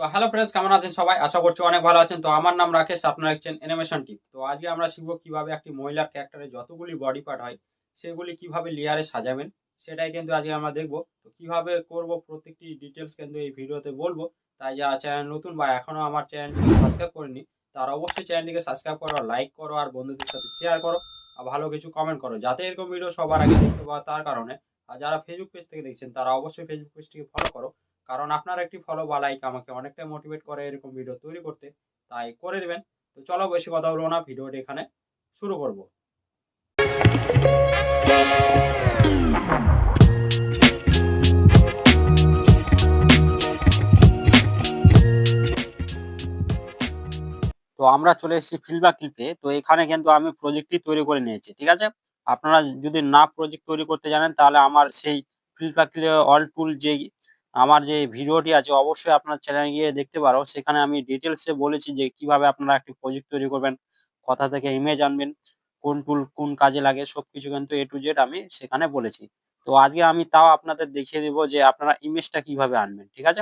তো hello friends, কেমন আছেন সবাই? আশা করছি অনেক ভালো আছেন। তো আমার নাম রাকেশ, আপনারা দেখছেন অ্যানিমেশন টিপ। তো আজকে আমরা শিখবো কিভাবে একটি মহিলার ক্যারেক্টারে যতগুলি বডি পার্ট হয় সেগুলি কিভাবে লেয়ারে সাজাবেন, সেটাই কিন্তু আজকে আমরা দেখবো। তো কিভাবে করব প্রত্যেকটি ডিটেলস কিন্তু এই ভিডিওতে বলবো। তাই যারা চ্যানেল নতুন বা এখনো আমার চ্যানেলটিকে সাবস্ক্রাইব করেনি তারা অবশ্যই চ্যানেলটিকে সাবস্ক্রাইব করো, লাইক করো আর বন্ধুদের সাথে শেয়ার করো আর ভালো কিছু কমেন্ট করো, যাতে এরকম ভিডিও সবার আগে দেখতে পাওয়া তার কারণে। আর যারা ফেসবুক পেজ থেকে দেখছেন তারা অবশ্যই ফেসবুক পেজটিকে ফলো করো, কারণ আপনার একটি ফলো বা লাইক আমাকে অনেকটাই মোটিভেট করে এরকম ভিডিও তৈরি করতে। তাই করে দিবেন। তো চলো বেশি কথা বলবো না, ভিডিওটি এখানে শুরু করব। তো আমরা চলে এসেছি ফিল্ড বা ক্লিপে। তো এখানে কিন্তু আমি প্রজেক্টটি তৈরি করে নিয়েছি, ঠিক আছে। আপনারা যদি না প্রজেক্ট তৈরি করতে জানেন তাহলে আমার সেই ফিল্ড বা ক্লিপে অল টুল যে আমার যে ভিডিওটি আছে অবশ্যই আপনার চ্যানেলে গিয়ে দেখতে পারো। সেখানে আমি ডিটেলসে বলেছি যে কিভাবে আপনারা একটি প্রজেক্ট তৈরি করবেন, কোথা থেকে ইমেজ আনবেন, কোন টুল কোন কাজে লাগে, সবকিছু কিন্তু এ টু জেড আমি সেখানে বলেছি। তো আজকে আমি তাও আপনাদের দেখিয়ে দিব যে আপনারা ইমেজটা কিভাবে আনবেন, ঠিক আছে।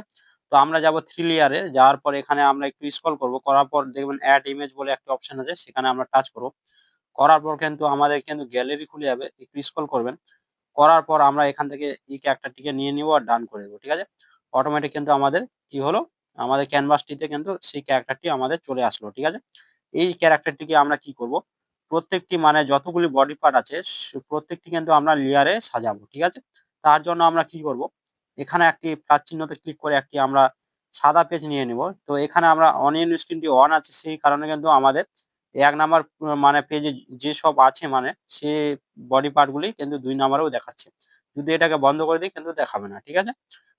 তো আমরা যাব 3 লেয়ারে। যাওয়ার পর এখানে আমরা একটু স্ক্রল করব। করার পর দেখবেন এড ইমেজ বলে একটা অপশন আছে, সেখানে আমরা টাচ করব। করার পর কিন্তু আমাদের কিন্তু গ্যালারি খুলে যাবে। একটু স্ক্রল করবেন। করার পর আমরা এখান থেকে এই ক্যারেক্টারটিকে নিয়ে নিব আর ডান করে দেব, ঠিক আছে। অটোমেটিক কিন্তু আমাদের কি হলো, আমাদের ক্যানভাসটিতে কিন্তু সেই ক্যারেক্টারটি আমাদের চলে আসলো, ঠিক আছে। এই ক্যারেক্টারটিকে আমরা কি করব, প্রত্যেকটি মানে যতগুলি বডি পার্ট আছে প্রত্যেকটি কিন্তু আমরা লেয়ারে সাজাবো, ঠিক আছে। তার জন্য আমরা কি করব, এখানে একটি প্লাস চিহ্নতে ক্লিক করে একটি আমরা সাদা পেজ নিয়ে নিব। তো এখানে আমরা অনিয়ন স্ক্রিনটি অন আছে, সেই কারণে কিন্তু আমাদের ১ নাম্বার মানে পেজে যেসব আছে মানে সে বডি পার্ট গুলি কিন্তু ২ নাম্বারেও দেখাচ্ছে। যদি এটাকে বন্ধ করে দিই কিন্তু দেখাবে না, ঠিক আছে।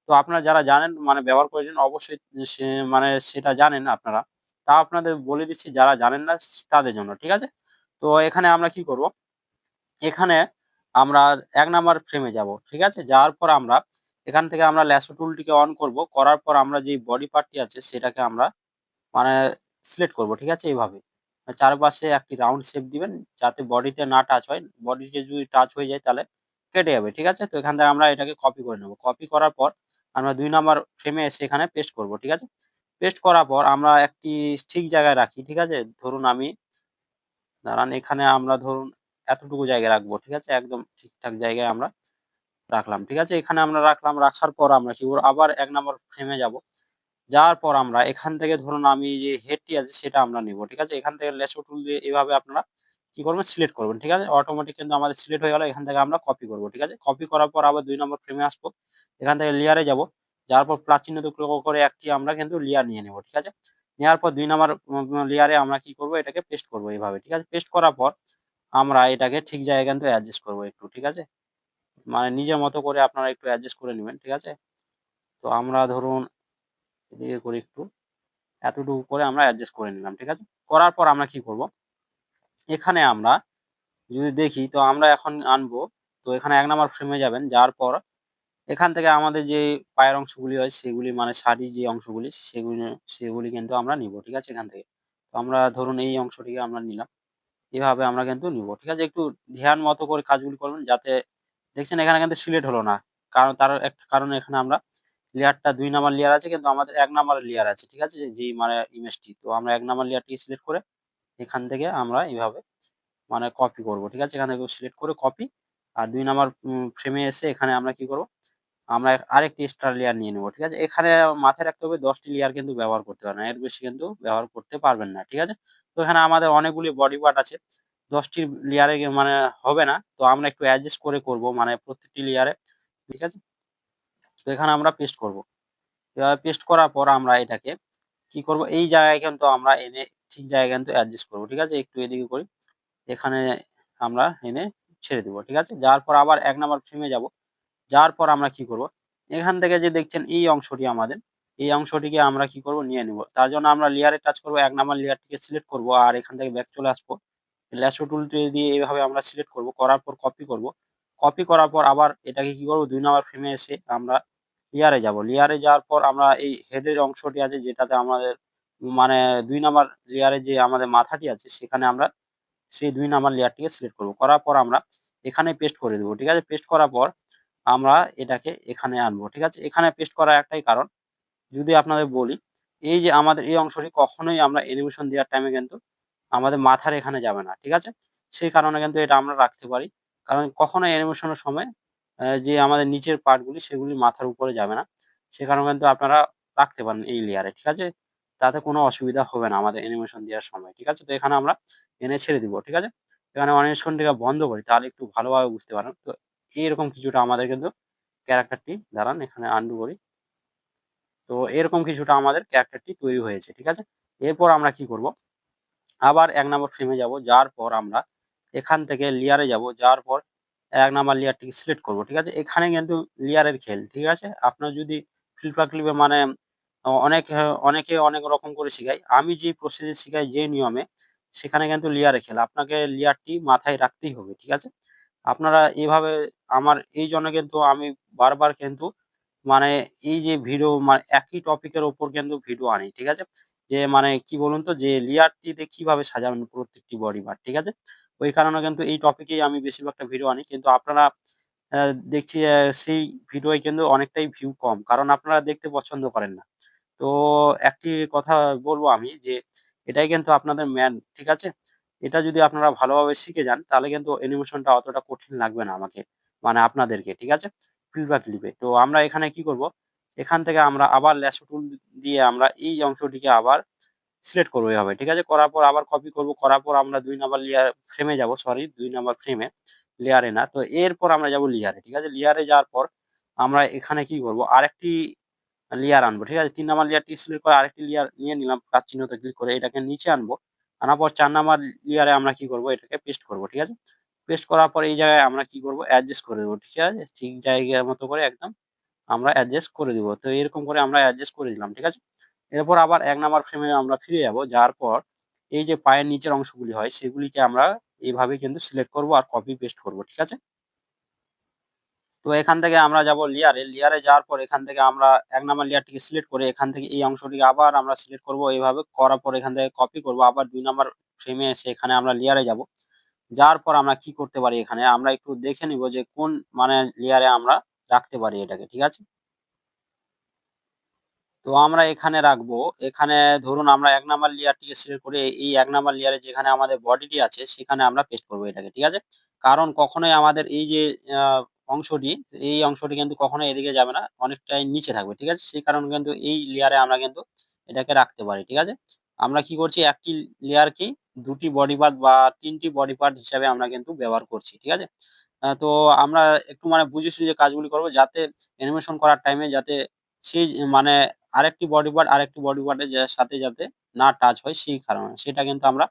তো আপনারা যারা জানেন মানে ব্যবহার করেছেন অবশ্যই সে মানে সেটা জানেন আপনারা। তাও আপনাদের বলে দিচ্ছি যারা জানেন না তাদের জন্য, ঠিক আছে। তো এখানে আমরা কি করব, এখানে আমরা ১ নাম্বার ফ্রেমে যাব, ঠিক আছে। যাওয়ার পর আমরা এখান থেকে আমরা ল্যাসো টুলটিকে অন করব। করার পর আমরা যেই বডি পার্টটি আছে সেটাকে আমরা মানে সিলেক্ট করব, ঠিক আছে এইভাবে। চারপাশে একটি রাউন্ড শেপ দিবেন যাতে বডিতে না টাচ হয়। বডিতে যদি টাচ হয়ে যায় তাহলে কেটে যাবে, ঠিক আছে। তো এখান থেকে আমরা এটাকে কপি করে নেব। কপি করার পর আমরা ২ নাম্বার ফ্রেমে এসে এখানে পেস্ট করব, ঠিক আছে। পেস্ট করার পর আমরা একটি ঠিক জায়গায় রাখি, ঠিক আছে। ধরুন আমি দাঁড়ান, এখানে আমরা ধরুন এতটুকু জায়গায় রাখবো, ঠিক আছে। একদম ঠিকঠাক জায়গায় আমরা রাখলাম, ঠিক আছে। এখানে আমরা রাখলাম। রাখার পর আমরা কি করব, আবার ১ নাম্বার ফ্রেমে যাব। যাওয়ার পর আমরা এখান থেকে ধরুন আমি যে হেডটি আছে সেটা আমরা নিব, ঠিক আছে। এখান থেকে লেসো টুল দিয়ে এভাবে আপনারা কি করবেন, সিলেক্ট করবেন, ঠিক আছে। অটোমেটিক কিন্তু আমাদের সিলেক্ট হয়ে গেল। এখান থেকে আমরা কপি করব, ঠিক আছে। কপি করার পর আবার ২ নম্বর ফ্রেমে আসবো। এখান থেকে লেয়ারে যাব। যাওয়ার পর প্লাস চিহ্ন করে একটি আমরা কিন্তু লেয়ার নিয়ে নেব, ঠিক আছে। নেওয়ার পর ২ নাম্বার লেয়ারে আমরা কি করব, এটাকে পেস্ট করব এভাবে, ঠিক আছে। পেস্ট করার পর আমরা এটাকে ঠিক জায়গায় কিন্তু অ্যাডজাস্ট করব একটু, ঠিক আছে। মানে নিজের মতো করে আপনারা একটু অ্যাডজাস্ট করে নিবেন, ঠিক আছে। তো আমরা ধরুন এদিকে করি একটু, এতটুকু করে আমরা অ্যাডজাস্ট করে নিলাম, ঠিক আছে। করার পর আমরা কি করব, এখানে আমরা যদি দেখি তো আমরা এখন আনবো। তো এখানে ১ নাম্বার ফ্রেমে যাবেন। যাওয়ার পর এখান থেকে আমাদের যে পায়ের অংশগুলি হয় সেগুলি মানে শাড়ির যে অংশগুলি সেগুলি কিন্তু আমরা নিব, ঠিক আছে এখান থেকে। তো আমরা ধরুন এই অংশটিকে আমরা নিলাম। এভাবে আমরা কিন্তু নিব, ঠিক আছে। একটু ধ্যান মতো করে কাজগুলি করবেন যাতে দেখছেন এখানে কিন্তু সিলেক্ট হলো না। কারণ তার একটা কারণ এখানে আমরা লেয়ারটা ২ নাম্বার লেয়ার আছে কিন্তু আমাদের ১ নাম্বারের লেয়ার আছে, ঠিক আছে? যেই মানে ইমেজটি। তো আমরা ১ নাম্বার লেয়ারটি সিলেক্ট করে এখান থেকে আমরা এভাবে মানে কপি করব, ঠিক আছে? এখান থেকে সিলেক্ট করে কপি। আর ২ নাম্বার ফ্রেমে এসে এখানে আমরা কি করব? আমরা আরেকটি এক্সট্রা লেয়ার নিয়ে নেব, ঠিক আছে? এখানে মাথায় রাখতে হবে ১০ টি লেয়ার কিন্তু ব্যবহার করতে পারবেন না। এর বেশি কিন্তু ব্যবহার করতে পারবেন না, ঠিক আছে? তো এখানে আমাদের অনেকগুলি বডি পার্ট আছে। ১০ টি লেয়ারে মানে হবে না। তো আমরা একটু অ্যাডজাস্ট করে করব মানে প্রত্যেকটি লেয়ারে, ঠিক আছে? তো এখানে আমরা পেস্ট করব। এভাবে পেস্ট করার পর আমরা এটাকে কি করব, এই জায়গায় কিন্তু আমরা এনে ঠিক জায়গায় কিন্তু অ্যাডজাস্ট করব, ঠিক আছে? একটু এদিকে করি। এখানে আমরা এনে ছেড়ে দিব, ঠিক আছে? যাওয়ার পর আবার ১ নাম্বার ফ্রেমে যাব। যাওয়ার পর আমরা কি করব, এখান থেকে যে দেখছেন এই অংশটি আমাদের, এই অংশটিকে আমরা কি করব, নিয়ে নিব। তার জন্য আমরা লেয়ারে টাচ করব, ১ নাম্বার লেয়ারটিকে সিলেক্ট করব আর এখান থেকে ব্যাক চলে আসবো। ল্যাসো টুলটি দিয়ে এভাবে আমরা সিলেক্ট করব। করার পর কপি করব। কপি করার পর আবার এটাকে কি করব, ২ নাম্বার ফ্রেমে এসে আমরা লেয়ারে যাব। লেয়ারে যাওয়ার পর আমরা এই হেডের অংশটি আছে যেটাতে আমাদের মানে ২ নাম্বার লেয়ারে যে আমাদের মাথাটি আছে সেখানে আমরা সেই ২ নাম্বার লেয়ারটিকে সিলেক্ট করব। করার পর আমরা এখানে পেস্ট করে দেব, ঠিক আছে? পেস্ট করার পর আমরা এটাকে এখানে আনবো, ঠিক আছে? এখানে পেস্ট করার একটাই কারণ, যদি আপনাদের বলি, এই যে আমাদের এই অংশটি কখনোই আমরা অ্যানিমেশন দেওয়ার টাইমে কিন্তু আমাদের মাথার এখানে যাবে না। ঠিক আছে? সেই কারণে কিন্তু এটা আমরা রাখতে পারি। কারণ কখনোই অ্যানিমেশনের সময় যে আমাদের নিচের পার্ট গুলি সেগুলি মাথার উপরে যাবে না। সে কারণে কিন্তু আপনারা রাখতে পারেন এই লেয়ারে। ঠিক আছে? তাতে কোনো অসুবিধা হবে না আমাদের অ্যানিমেশন দেওয়ার সময়। ঠিক আছে? তো এখানে আমরা এনে ছেড়ে দিব। ঠিক আছে? এখানে অ্যানিমেশনটিকে বন্ধ করি তাহলে একটু ভালোভাবে বুঝতে পারেন। তো এরকম কিছুটা আমাদের কিন্তু ক্যারাক্টারটি দাঁড়ান এখানে আনডু করি। তো এরকম কিছুটা আমাদের ক্যারাক্টারটি তৈরি হয়েছে। ঠিক আছে? এরপর আমরা কি করব? আবার ১ নাম্বার ফ্রেমে যাব। যাওয়ার পর আমরা এখান থেকে লেয়ারে যাব। যাওয়ার পর ১ নাম্বার লেয়ারটিকে সিলেক্ট করব। ঠিক আছে? এখানে কিন্তু লেয়ারের খেল। ঠিক আছে? আপনার যদি ফ্লিপা ক্লিপে মানে অনেকে অনেক রকম করে শিখায়। আমি যে প্রসেস এ শিখাই যে নিয়মে সেখানে কিন্তু লেয়ারের খেল। আপনাকে লেয়ারটি মাথায় রাখতেই হবে। ঠিক আছে? আপনারা এভাবে আমার এইজন্য কিন্তু আমি বারবার কিন্তু মানে এই যে ভিডিও একই টপিকের উপর কিন্তু ভিডিও আনি। ঠিক আছে? যে মানে কি বলুন তো যে লেয়ারটিতে কিভাবে সাজাবেন প্রত্যেকটি বডি পার্ট। ঠিক আছে? ওই কারণে কিন্তু এই টপিকেই আমি বেশিরভাগটা ভিডিও আনি। কিন্তু আপনারা অ্যা দেখছি সেই ভিডিওয় কিন্তু অনেকটাই ভিউ কম। কারণ আপনারা দেখতে পছন্দ করেন না। তো একটি কথা বলব আমি যে এটাই কিন্তু আপনাদের ম্যান। ঠিক আছে? এটা যদি আপনারা ভালোভাবে শিখে যান তাহলে কিন্তু অ্যানিমেশনটা অতটা কঠিন লাগবে না আমাকে। মানে আপনাদেরকে। ঠিক আছে? ফিডব্যাক ক্লিপে। তো আমরা এখানে কি করব? এখান থেকে আমরা আবার ল্যাসো টুল দিয়ে আমরা এই অংশটিকে আবার সিলেক্ট করব এভাবে। ঠিক আছে? করার পর আবার কপি করব। করার পর আমরা ২ নাম্বার ফ্রেমে যাব। সরি ২ নাম্বার ফ্রেমে। লেয়ারে না। তো এরপর আমরা যাব লেয়ারে। ঠিক আছে? লেয়ারে যাওয়ার পর আমরা এখানে কি করব? আরেকটি লেয়ার আনবো। ঠিক আছে? ৩ নাম্বার লেয়ারটি সিলেক্ট করে আরেকটি লেয়ার নিয়ে নিলাম প্লাস চিহ্নতে ক্লিক করে এটাকে নিচে আনবো। আনার পর ৪ নাম্বার লেয়ারে আমরা কি করব? এটাকে পেস্ট করব। ঠিক আছে? পেস্ট করার পর এই জায়গায় আমরা কি করব? অ্যাডজাস্ট করে দেব। ঠিক আছে? ঠিক জায়গা মতো করে একদম আমরা অ্যাডজাস্ট করে দিব। তো এরকম করে আমরা অ্যাডজাস্ট করে দিলাম। ঠিক আছে? এরপর আবার ১ নাম্বার ফ্রেমে আমরা ফিরে যাব। যাওয়ার পর এই যে পায়ের নিচের অংশগুলি হয় সেগুলিকে আমরা এভাবে কিন্তু সিলেক্ট করব আর কপি পেস্ট করব। ঠিক আছে? তো এখান থেকে আমরা যাব লেয়ারে। লেয়ারে যাওয়ার পর এখান থেকে আমরা ১ নাম্বার লেয়ারটিকে সিলেক্ট করে এখান থেকে এই অংশটিকে আবার আমরা সিলেক্ট করব। এভাবে করার পর এখান থেকে কপি করব। আবার ২ নাম্বার ফ্রেমে এসে এখানে আমরা লেয়ারে যাব। যাওয়ার পর আমরা কি করতে পারি এখানে আমরা একটু দেখে নিব যে কোন মানে লেয়ারে আমরা রাখতে পারি এটাকে। ঠিক আছে? তো আমরা এখানে রাখবো। এখানে ধরুন আমরা ১ নাম্বার লেয়ারটিকে সিলেক্ট করে এই ১ নাম্বার লেয়ারে যেখানে আমাদের বডিটি আছে সেখানে আমরা পেস্ট করব এটাকে। ঠিক আছে? কারণ কখনোই আমাদের এই যে আ অংশটি, এই অংশটি কিন্তু কখনোই এদিকে যাবে না। অনেকটাই নিচে থাকবে। ঠিক আছে? সেই কারণে কিন্তু এই লেয়ারে আমরা কিন্তু এটাকে রাখতে পারি। ঠিক আছে? আমরা কি করছি একটি লেয়ারকেই ২ টি বডি পার্ট বা ৩ টি বডি পার্ট হিসাবে আমরা কিন্তু ব্যবহার করছি। ঠিক আছে? তো আমরা একটু মানে বুঝে সুঝে কাজগুলি করব যাতে অ্যানিমেশন করার টাইমে যাতে সেই মানে আরেকটি বডি পার্ট আরেকটি বডি পার্টের সাথে যাতে না টাচ হয় সেই কারণে। সেটা কিন্তু আমরা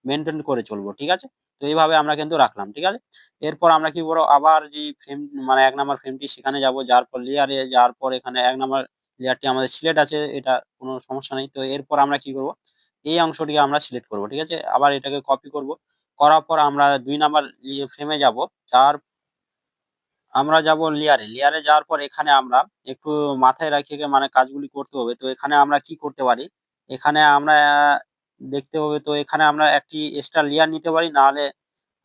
মেইনটেইন করে চলবো। ঠিক আছে? তো এইভাবে আমরা কিন্তু রাখলাম। ঠিক আছে? এরপর আমরা কি করব আবার যেই ফ্রেম মানে ১ নাম্বার ফ্রেমটি সেখানে যাব। যাওয়ার পর লেয়ারে যাওয়ার পর এখানে ১ নাম্বার লেয়ারটি আমাদের সিলেক্ট আছে। এটা কোন সমস্যা নেই। তো এরপর আমরা কি করব? এই অংশটিকে আমরা সিলেক্ট করব। ঠিক আছে? আবার এটাকে কপি করব। করার পর আমরা ২ নাম্বার ফ্রেমে যাব। যাওয়ার আমরা যাব লেয়ারে। লেয়ারে যাওয়ার পর এখানে আমরা একটু মাথায় রেখে মানে কাজগুলি করতে হবে। তো এখানে আমরা কি করতে পারি? এখানে আমরা দেখতে হবে তো এখানে আমরা একটি এক্সট্রা লেয়ার নিতে পারি। নাহলে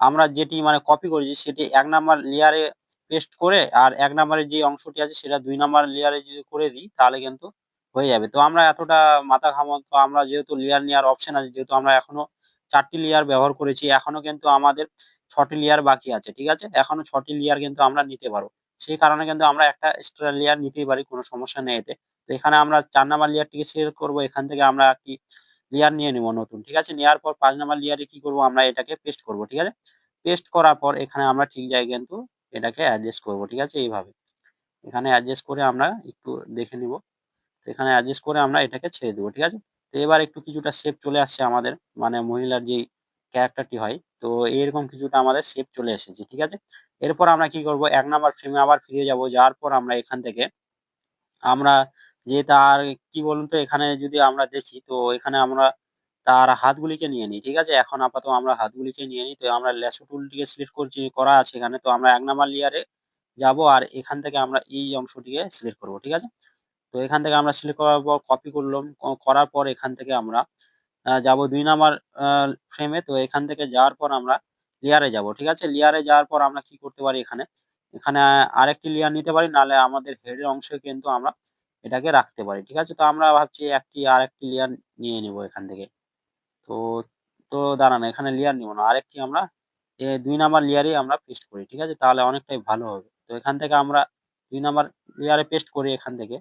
আমরা যেটি মানে কপি করেছি সেটি ১ নাম্বার লেয়ারে পেস্ট করে আর ১ নাম্বারের যে অংশটি আছে সেটা ২ নাম্বার লেয়ারে যদি করে দিই তাহলে কিন্তু হয়ে যাবে। তো আমরা এতটা মাথা ঘামাতে আমরা যেহেতু লেয়ার নেওয়ার অপশন আছে যেহেতু আমরা এখনো ৪ টি লেয়ার ব্যবহার করেছি। এখনো কিন্তু আমাদের ৬ টি লেয়ার বাকি আছে। ঠিক আছে? এখনো ৬ টি লেয়ার কিন্তু আমরা নিতে পারব। সেই কারণে কিন্তু আমরা একটা এক্সট্রা লেয়ার নিতেই পারি। কোন সমস্যা নেই এতে। তো এখানে আমরা ৪ নাম্বার লেয়ারটিকে সিলেক্ট করব। এখান থেকে আমরা একটি লেয়ার নিয়ে নিব নতুন। ঠিক আছে? নেওয়ার পর ৫ নাম্বার লেয়ারে কি করব? আমরা এটাকে পেস্ট করব। ঠিক আছে? পেস্ট করার পর এখানে আমরা ঠিক জায়গায় কিন্তু এটাকে অ্যাডজাস্ট করব। ঠিক আছে? এইভাবে। এখানে অ্যাডজাস্ট করে আমরা একটু দেখে নিব। তো এখানে অ্যাডজাস্ট করে আমরা এটাকে ছেড়ে দেব। ঠিক আছে? তো এবার একটু কিছুটা শেপ চলে আসছে আমাদের। মানে মহিলার যেই ক্যারাক্টারটি হয়, তো এরকম কিছুটা আমাদের শেপ চলে এসেছে। ঠিক আছে? এরপর আমরা কি করব? ১ নাম্বার ফ্রেমে আবার ফিরে যাব। যাওয়ার পর আমরা এখান থেকে আমরা যে তার কি বলুন তো এখানে যদি আমরা দেখি তো এখানে আমরা তার হাতগুলিকে নিয়ে নিই। ঠিক আছে? এখন আপাতত আমরা হাতগুলিকে নিয়ে নিই। তো আমরা ল্যাসো টুলটিকে সিলেক্ট করছি করা আছে এখানে। তো আমরা ১ নাম্বার লেয়ারে যাবো আর এখান থেকে আমরা এই অংশটিকে সিলেক্ট করব। ঠিক আছে? তো এখান থেকে আমরা সিলেক্ট করার পর কপি করলাম। করার পর এখান থেকে আমরা যাবো ২ নাম্বার আ ফ্রেমে। তো এখান থেকে যাওয়ার পর আমরা লেয়ারে যাবো। ঠিক আছে? লেয়ারে যাওয়ার পর আমরা কি করতে পারি এখানে? এখানে আরেকটি লেয়ার নিতে পারি। নাহলে আমাদের হেডের অংশে কিন্তু আমরা এটাকে রাখতে পারি। ঠিক আছে? তো আমরা ভাবছি আরেকটি লেয়ার নিয়ে নিবো এখান থেকে। তো দাঁড়ান, এখানে লেয়ার নিব না। আরেকটি আমরা ২ নাম্বার লেয়ারেই আমরা পেস্ট করি। ঠিক আছে? তাহলে অনেকটাই ভালো হবে। তো এখান থেকে আমরা ২ নাম্বার লেয়ারে পেস্ট করি এখান থেকে।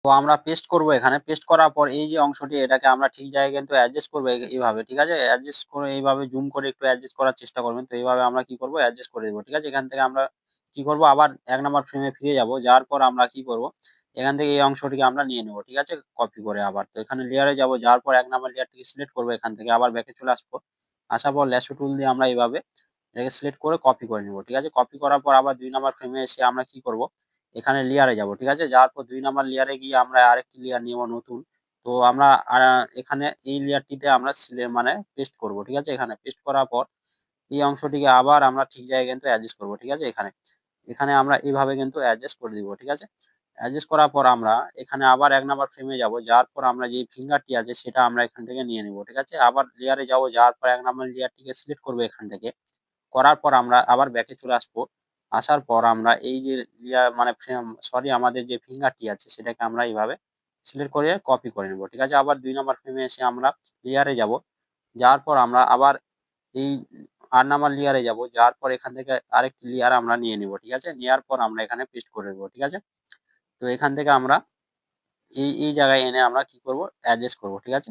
তো আমরা পেস্ট করব এখানে। পেস্ট করার পর এই যে অংশটি এটাকে আমরা ঠিক জায়গায় কিন্তু অ্যাডজাস্ট করব এইভাবে। ঠিক আছে? অ্যাডজাস্ট করে এইভাবে জুম করে একটু অ্যাডজাস্ট করার চেষ্টা করবেন। তো এইভাবে আমরা কি করব, অ্যাডজাস্ট করে দেব। ঠিক আছে? এখান থেকে আমরা কি করব, আবার ১ নাম্বার ফ্রেমে ফিরে যাব। যাওয়ার পর আমরা কি করব, এখান থেকে এই অংশটিকে আমরা নিয়ে নেব। ঠিক আছে? কপি করে আবার। তো এখানে লেয়ারে যাব। যাওয়ার পর ১ নাম্বার লেয়ারটিকে সিলেক্ট করব এখান থেকে। আবার ব্যাকে চলে আসবো। আসার পর ল্যাসো টুল দিয়ে আমরা এভাবে এটাকে সিলেক্ট করে কপি করে নিব। ঠিক আছে? কপি করার পর আবার ২ নাম্বার ফ্রেমে এসে আমরা কি করব, এখানে লেয়ারে যাব। ঠিক আছে? যাওয়ার পর ২ নাম্বার লেয়ারে গিয়ে আমরা আরেকটি লেয়ার নিব নতুন। তো আমরা এখানে এই লেয়ারটিতে আমরা মানে পেস্ট করব। ঠিক আছে? এখানে পেস্ট করার পর এই অংশটিকে আবার আমরা ঠিক জায়গায় কিন্তু অ্যাডজাস্ট করব। ঠিক আছে? এখানে। এখানে আমরা এভাবে কিন্তু অ্যাডজাস্ট করে দিব। ঠিক আছে? অ্যাডজাস্ট করার পর আমরা এখানে আবার ১ নাম্বার ফ্রেমে যাব। যাওয়ার পর আমরা যে ফিঙ্গারটি আছে সেটা আমরা এখান থেকে নিয়ে নিব। ঠিক আছে? আবার লেয়ারে যাব। যাওয়ার পর ১ নাম্বার লেয়ারটিকে সিলেক্ট করব এখান থেকে। করার পর আমরা আবার ব্যাকে চলে আসবো। আসার পর আমরা এই যে মানে আমাদের যে ফিঙ্গারটি আছে সেটাকে আমরা এইভাবে সিলেক্ট করে কপি করে নেব। ঠিক আছে? আবার ২ নাম্বার ফ্রেমে এসে আমরা লেয়ারে যাব। যাওয়ার পর আমরা আবার এই ৮ নাম্বার লেয়ারে যাব। যাওয়ার পর এখান থেকে আরেকটি লেয়ার আমরা নিয়ে নিব। ঠিক আছে? নেয়ার পর আমরা এখানে পেস্ট করে দেব। ঠিক আছে? তো এখান থেকে আমরা এই জায়গায় এনে আমরা কি করব, অ্যাডজাস্ট করব। ঠিক আছে?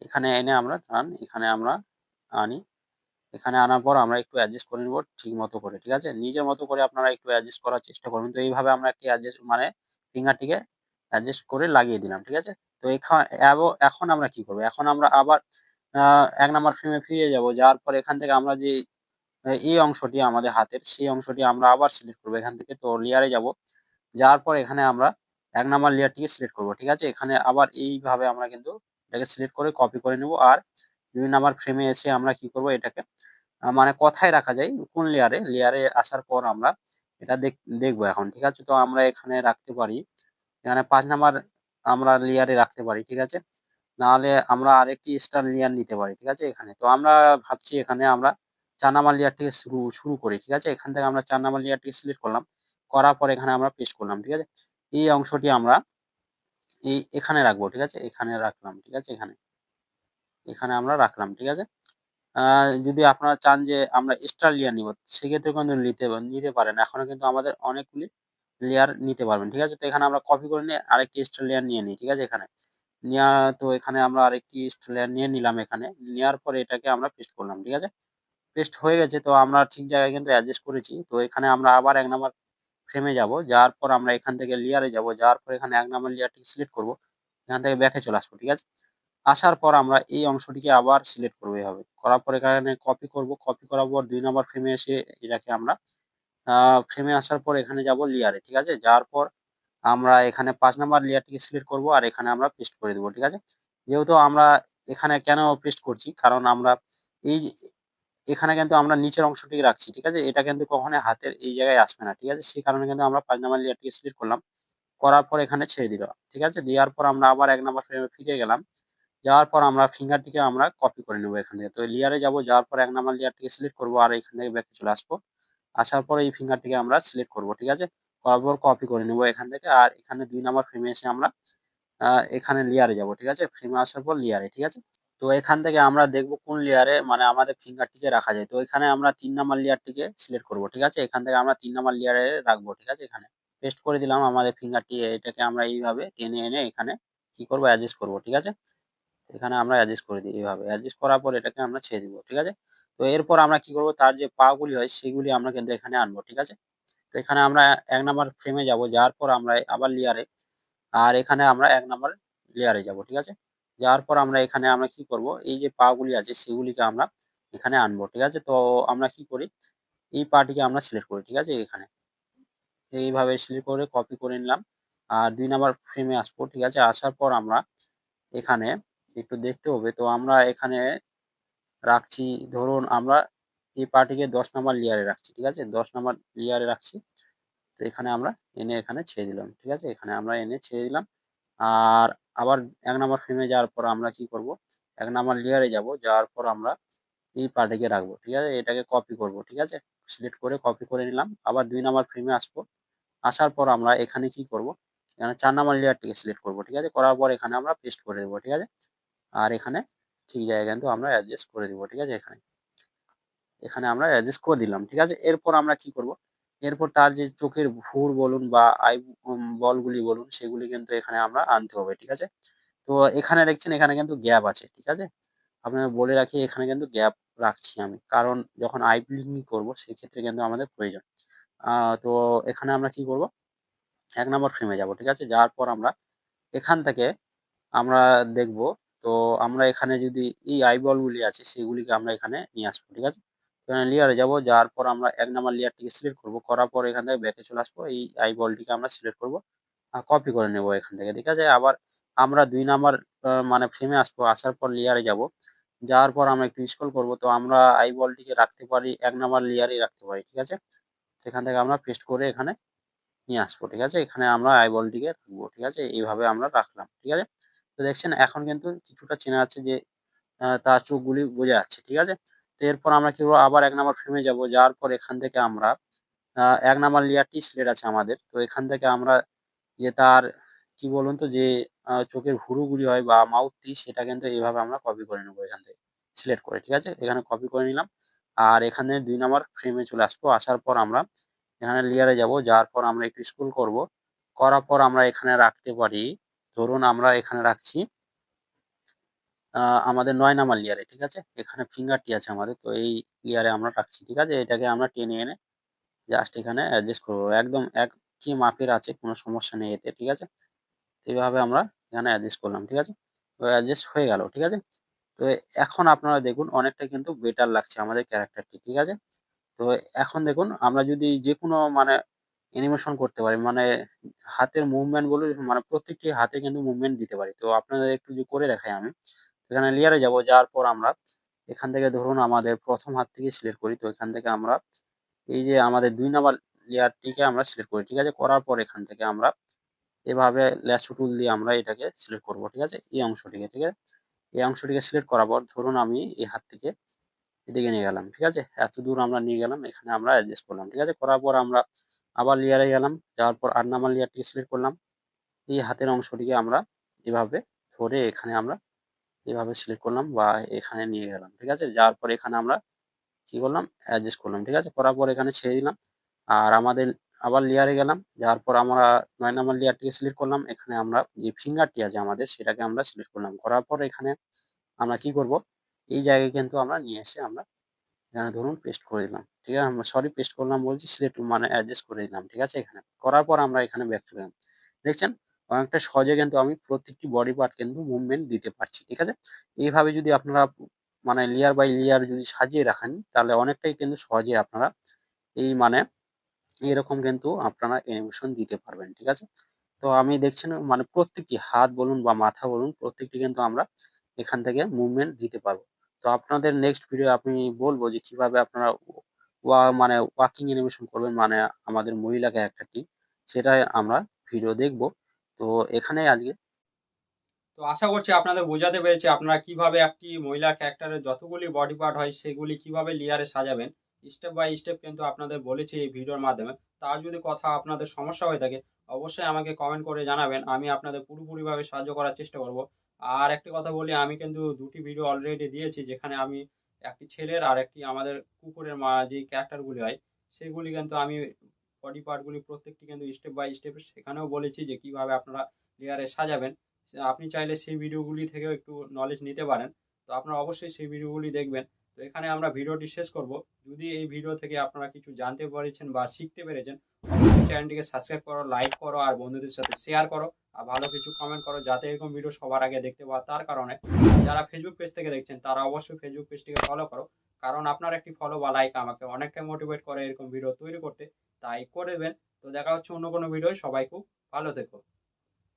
এখানে এনে আমরা দাঁড়ান, এখানে আমরা আনি। এখানে আনার পর আমরা একটু অ্যাডজাস্ট করে নিব ঠিক মতো করে। ঠিক আছে? নিজের মতো করে আপনারা একটু অ্যাডজাস্ট করার চেষ্টা করবেন। তো এইভাবে আমরা একটি অ্যাডজাস্ট মানে ফিঙ্গারটিকে অ্যাডজাস্ট করে লাগিয়ে দিলাম। ঠিক আছে? তো এখন আমরা কি করব? এখন আমরা আবার আ ১ নাম্বার ফ্রেমে ফিরে যাব। যাওয়ার পর এখান থেকে আমরা যে এই অংশটি আমাদের হাতের, সেই অংশটি আমরা আবার সিলেক্ট করব এখান থেকে। তো লেয়ারে যাব। যাওয়ার পর এখানে আমরা ১ নাম্বার লেয়ারটিকে সিলেক্ট করব। ঠিক আছে? এখানে আবার এইভাবে আমরা কিন্তু এটাকে সিলেক্ট করে কপি করে নেব। আর ২ নাম্বার ফ্রেমে এসে আমরা কি করব, এটাকে মানে কথায় রাখা যায় কোন লেয়ারে, লেয়ারে আসার পর আমরা এটা দেখবো এখন। ঠিক আছে? তো আমরা এখানে রাখতে পারি। এখানে ৫ নাম্বার আমরা লেয়ারে রাখতে পারি। ঠিক আছে? নাহলে আমরা আরেকটি এক্সট্রা লেয়ার নিতে পারি। ঠিক আছে? এখানে। তো আমরা ভাবছি এখানে আমরা ৪ নাম্বার লেয়ার থেকে শুরু করি। ঠিক আছে? এখান থেকে আমরা ৪ নাম্বার লেয়ারটিকে সিলেক্ট করলাম। করার পর এখানে আমরা পেস্ট করলাম। ঠিক আছে? এই অংশটি আমরা এখানে রাখবো। ঠিক আছে? এখানে রাখলাম। ঠিক আছে? এখানে আমরা রাখলাম। ঠিক আছে? আ যদি আপনারা চান যে আমরা এক্সট্রা লেয়ার নিব, সেক্ষেত্রে কিন্তু নিতে পারেন। এখনো কিন্তু আমাদের অনেকগুলি লেয়ার নিতে পারবেন। ঠিক আছে? তো এখানে আমরা কপি করে নিয়ে আরেকটি এক্সট্রা লেয়ার নিয়ে নিই। ঠিক আছে? এখানে। তো এখানে আমরা আরেকটি এক্সট্রা লেয়ার নিয়ে নিলাম এখানে। নেওয়ার পরে এটাকে আমরা পেস্ট করলাম। ঠিক আছে? পেস্ট হয়ে গেছে। তো আমরা ঠিক জায়গায় কিন্তু অ্যাডজাস্ট করেছি। তো এখানে আমরা আবার ১ নাম্বার ফ্রেমে যাব। যাওয়ার পর আমরা এখান থেকে লেয়ারে যাব। যাওয়ার পর এখানে ১ নাম্বার লেয়ারটিকে সিলেক্ট করব। এখান থেকে ব্যাকে চলে আসবো। ঠিক আছে? আসার পর আমরা এই অংশটিকে আবার সিলেক্ট করব এভাবে। করার পর এখানে কপি করব। কপি করার পর ২ নাম্বার ফ্রেমে এসে এটাকে আমরা আ ফ্রেমে আসার পর এখানে যাব লেয়ারে। ঠিক আছে? যাওয়ার পর আমরা এখানে ৫ নাম্বার লেয়ারটিকে সিলেক্ট করব আর এখানে আমরা পেস্ট করে দেব। ঠিক আছে? যেহেতু আমরা এখানে কেন পেস্ট করছি? কারণ আমরা এই যে এখানে কিন্তু আমরা নিচের অংশটি রাখছি। ঠিক আছে? এটা কিন্তু কখনোই হাতের এই জায়গায় আসবে না। ঠিক আছে? সেই কারণে কিন্তু আমরা ৫ নাম্বার লেয়ারটিকে সিলেক্ট করলাম। করার পর এখানে ছেড়ে দিলাম। ঠিক আছে? দেওয়ার পর আমরা আবার ১ নাম্বার ফ্রেমে ফিরে গেলাম। যাওয়ার পর আমরা ফিঙ্গারটিকে আমরা কপি করে নেব এখান থেকে। তো লেয়ারে যাব, যাওয়ার পর ১ নাম্বার লেয়ারটিকে সিলেক্ট করব আর এখান থেকে ব্যাকে চলে আসবো। আসার পর এই ফিঙ্গারটিকে আমরা সিলেক্ট করব। ঠিক আছে? করার পর কপি করে নেব এখান থেকে। আর এখানে ২ নাম্বার ফ্রেমে এসে আমরা আ এখানে লেয়ারে যাব। ঠিক আছে? ফ্রেমে আসার পর লেয়ারে। ঠিক আছে? তো এখান থেকে আমরা দেখব কোন লেয়ারে মানে আমাদের ফিঙ্গারটিকে রাখা যায়। তো এখানে আমরা ৩ নাম্বার লেয়ারটিকে সিলেক্ট করব। ঠিক আছে? এখান থেকে আমরা ৩ নাম্বার লেয়ারে রাখবো। ঠিক আছে? এখানে। পেস্ট করে দিলাম আমাদের ফিঙ্গারটি, এটাকে আমরা এইভাবে টেনে এনে এখানে কি করব, অ্যাডজাস্ট করব। ঠিক আছে? এখানে আমরা অ্যাডজাস্ট করে দিই এভাবে। অ্যাডজাস্ট করার পর এটাকে আমরা ছেড়ে দিব। ঠিক আছে? তো এরপর আমরা কি করব, তার যে পা গুলি হয় সেগুলি আমরা কিন্তু এখানে আনবো। ঠিক আছে? তো এখানে আমরা ১ নাম্বার ফ্রেমে যাব। যাওয়ার পর আমরা আবার লেয়ারে, আর এখানে আমরা ১ নাম্বার লেয়ারে যাব। ঠিক আছে? যাওয়ার পর আমরা এখানে আমরা কি করব, এই যে পা গুলি আছে সেগুলিকে আমরা এখানে আনবো। ঠিক আছে? তো আমরা কি করি, এই পা টিকে আমরা সিলেক্ট করি। ঠিক আছে? এখানে। এইভাবে সিলেক্ট করে কপি করে নিলাম। আর ২ নাম্বার ফ্রেমে আসবো। ঠিক আছে? আসার পর আমরা এখানে একটু দেখতে হবে। তো আমরা এখানে রাখছি, ধরুন আমরা এই পার্টিকে ১০ নাম্বার লেয়ারে রাখছি। ঠিক আছে? ১০ নাম্বার লেয়ারে রাখছি। তো এখানে আমরা এনে এখানে ছেড়ে দিলাম। ঠিক আছে? এখানে আমরা এনে ছেড়ে দিলাম। আর আবার ১ নাম্বার ফ্রেমে যাওয়ার পর আমরা কি করব? ১ নাম্বার লেয়ারে যাব। যাওয়ার পর আমরা এই পার্টিকে রাখবো। ঠিক আছে? এটাকে কপি করব। ঠিক আছে? সিলেক্ট করে কপি করে নিলাম। আবার ২ নাম্বার ফ্রেমে আসবো। আসার পর আমরা এখানে কি করব? এখানে 4 নাম্বার লেয়ারটিকে সিলেক্ট করব, ঠিক আছে? করার পর এখানে আমরা পেস্ট করে দেবো, ঠিক আছে? আর এখানে ঠিক জায়গায় কিন্তু আমরা অ্যাডজাস্ট করে দিব, ঠিক আছে? এখানে আমরা অ্যাডজাস্ট করে দিলাম, ঠিক আছে? এরপর আমরা কি করব? এরপর তার যে চোখের ভুর বলুন বা বলগুলি বলুন সেগুলি কিন্তু এখানে আমরা আনতে হবে, ঠিক আছে? তো এখানে দেখছেন এখানে কিন্তু গ্যাপ আছে, ঠিক আছে? আপনাকে বলে রাখি এখানে কিন্তু গ্যাপ রাখছি আমি। কারণ যখন আই ব্লিঙ্কিং করব সেক্ষেত্রে কিন্তু আমাদের প্রয়োজন। তো এখানে আমরা কি করব? ১ নাম্বার ফ্রেমে যাব, ঠিক আছে? যাওয়ার পর আমরা এখান থেকে আমরা দেখব, তো আমরা এখানে যদি এই আইবল গুলি আছে সেগুলিকে আমরা এখানে নিয়ে আসবো, ঠিক আছে? এখানে লেয়ারে যাব, যাওয়ার পর আমরা ১ নাম্বার লেয়ারটিকে সিলেক্ট করব। করার পর এখান থেকে ব্যাকে চলে আসবো। এই আইবলটিকে আমরা সিলেক্ট করব। কপি করে নেব এখান থেকে, ঠিক আছে? আবার আমরা ২ নাম্বার মানে ফ্রেমে আসবো। আসার পর লেয়ারে যাব। যাওয়ার পর আমরা একটু স্ক্রল করব। তো আমরা আইবলটিকে রাখতে পারি ১ নাম্বার লেয়ারেই রাখতে পারি, ঠিক আছে? সেখান থেকে আমরা পেস্ট করে এখানে নিয়ে আসবো, ঠিক আছে? এখানে আমরা আইবলটিকে রাখবো, ঠিক আছে? এইভাবে আমরা রাখলাম, ঠিক আছে? তো দেখছেন এখন কিন্তু কিছুটা চেনা যাচ্ছে যে তার চোখগুলি বোঝা যাচ্ছে, ঠিক আছে? তো এরপর আমরা কি করব? আবার ১ নাম্বার ফ্রেমে যাব। যাওয়ার পর এখান থেকে আমরা ১ নাম্বার লেয়ারটি সিলেক্ট আছে আমাদের। তো এখান থেকে আমরা যে তার কি বলুন তো যে চোখের ভুরুগুলি হয় বা মাউথপিস সেটা কিন্তু এভাবে আমরা কপি করে নেব এখান থেকে সিলেক্ট করে, ঠিক আছে? এখানে কপি করে নিলাম। আর এখানে ২ নাম্বার ফ্রেমে চলে আসবো। আসার পর আমরা এখানে লেয়ারে যাব। যাওয়ার পর আমরা একটু স্ক্রল করব। করার পর আমরা এখানে রাখতে পারি, ধরুন আমরা এখানে রাখছি আ আমাদের ৯ নাম্বার লেয়ারে, ঠিক আছে? এখানে ফিঙ্গারটি আছে আমাদের। তো এই লেয়ারে আমরা রাখছি, ঠিক আছে? এটাকে আমরা টেনে এনে জাস্ট এখানে অ্যাডজাস্ট করব। একদম একই মাপের আছে, কোনো সমস্যা নেই এতে, ঠিক আছে? এভাবে আমরা এখানে অ্যাডজাস্ট করলাম, ঠিক আছে? তো অ্যাডজাস্ট হয়ে গেল, ঠিক আছে? তো এখন আপনারা দেখুন অনেকটা কিন্তু বেটার লাগছে আমাদের ক্যারাক্টারটি, ঠিক আছে? তো এখন দেখুন আমরা যদি যেকোনো মানে অ্যানিমেশন করতে পারি, মানে হাতের মুভমেন্ট বলুন মানে প্রত্যেকটি হাতে কিন্তু মুভমেন্ট দিতে পারি। তো আপনাদের একটু যদি করে দেখাই আমি। এখানে লেয়ারে যাব, যাওয়ার পর আমরা এখান থেকে ধরুন আমাদের ১ম হাত থেকে সিলেক্ট করি। তো এখান থেকে আমরা এই যে আমাদের ২ নাম্বার লেয়ারটিকে আমরা সিলেক্ট করি, ঠিক আছে? করার পর এখান থেকে আমরা এভাবে ল্যাসো টুল দিয়ে আমরা এটাকে সিলেক্ট করব, ঠিক আছে? এই অংশটিকে, ঠিক আছে? এই অংশটিকে সিলেক্ট করার পর ধরুন আমি এই হাত থেকে এদিকে নিয়ে গেলাম, ঠিক আছে? এতদূর আমরা নিয়ে গেলাম, এখানে আমরা অ্যাডজাস্ট করলাম, ঠিক আছে? করার পর আমরা আবার লেয়ারে গেলাম, যাওয়ার পর ৮ নাম্বার লেয়ারটিকে সিলেক্ট করলাম। এই হাতের অংশটিকে আমরা এভাবে ধরে এখানে আমরা এভাবে সিলেক্ট করলাম বা এখানে নিয়ে গেলাম, ঠিক আছে? যাওয়ার পর এখানে আমরা কি করলাম? অ্যাডজাস্ট করলাম, ঠিক আছে? করার পর এখানে ছেড়ে দিলাম। আর আমাদের আবার লেয়ারে গেলাম। যাওয়ার পর আমরা ৯ নাম্বার লেয়ারটিকে সিলেক্ট করলাম। এখানে আমরা যে ফিঙ্গারটি আছে আমাদের সেটাকে আমরা সিলেক্ট করলাম। করার পর এখানে আমরা কি করব? এই জায়গায় কিন্তু আমরা নিয়ে এসে আমরা এখানে ধরুন পেস্ট করে দিলাম। ঠিক আছে? সরি পেস্ট করলাম বলছি সিলেক্ট মানে অ্যাডজাস্ট করে দিলাম। ঠিক আছে? এখানে। করার পর আমরা এখানে ব্যাক চলে গেলাম। দেখছেন? অনেকটা সহজে কিন্তু আমি প্রত্যেকটি বডি পার্ট কিন্তু মুভমেন্ট দিতে পারছি। ঠিক আছে? এইভাবে যদি আপনারা মানে লেয়ার বাই লেয়ার যদি সাজিয়ে রাখেন তাহলে অনেকটাই কিন্তু সহজে আপনারা এই মানে এরকম কিন্তু আপনারা অ্যানিমেশন দিতে পারবেন। ঠিক আছে? তো আমি দেখছেন মানে প্রত্যেকটি হাত বলুন বা মাথা বলুন প্রত্যেকটি কিন্তু আমরা এখান থেকে মুভমেন্ট দিতে পারবো। তো আপনাদের নেক্সট ভিডিও আমি বলব যে কিভাবে আপনারা মানে ওয়াকিং অ্যানিমেশন করবেন মানে আমাদের মহিলা ক্যারেক্টারটি সেটাই আমরা ভিডিও দেখব। তো এখানেই আজকে তো আশা করছি আপনাদের বোঝাতে পেরেছি আপনারা কিভাবে একটি মহিলা ক্যারেক্টারের যতগুলি বডি পার্ট হয় সেগুলি কিভাবে লেয়ারে সাজাবেন। স্টেপ বাই স্টেপ কিন্তু আপনাদের বলেছি এই ভিডিওর মাধ্যমে। তার যদি কথা আপনাদের সমস্যা হয়ে থাকে অবশ্যই আমাকে কমেন্ট করে জানাবেন। আমি আপনাদের পুরোপুরিভাবে সাহায্য করার চেষ্টা করব। আর একটি কথা বলি আমি কিন্তু ২ টি ভিডিও অলরেডি দিয়েছি যেখানে আমি একটি ছেলের আর একটি আমাদের কুকুরের যেই ক্যারেক্টারগুলি হয় সেগুলি কিন্তু আমি বডি পার্টগুলি প্রত্যেকটি কিন্তু স্টেপ বাই স্টেপ সেখানেও বলেছি যে কিভাবে আপনারা লেয়ারে সাজাবেন। আপনি চাইলে সেই ভিডিওগুলি থেকেও একটু নলেজ নিতে পারেন। তো আপনারা অবশ্যই সেই ভিডিওগুলি দেখবেন। তো এখানে আমরা ভিডিওটি শেষ করব। যদি এই ভিডিও থেকে আপনারা কিছু জানতে পেরেছেন বা শিখতে পেরেছেন অবশ্যই চ্যানেলটিকে সাবস্ক্রাইব করো, লাইক করো আর বন্ধুদের সাথে শেয়ার করো আর ভালো কিছু কমেন্ট করো যাতে এরকম ভিডিও সবার আগে দেখতে পাওয়া। তার কারণে যারা ফেসবুক পেজ থেকে দেখছেন তারা অবশ্যই ফেসবুক পেজটিকে ফলো করো। কারণ আপনার একটি ফলো বা লাইক আমাকে অনেকটাই মোটিভেট করে এরকম ভিডিও তৈরি করতে। তাই করে দেবেন। তো দেখা হচ্ছে অন্য কোনো ভিডিও। সবাই খুব ভালো থেকো।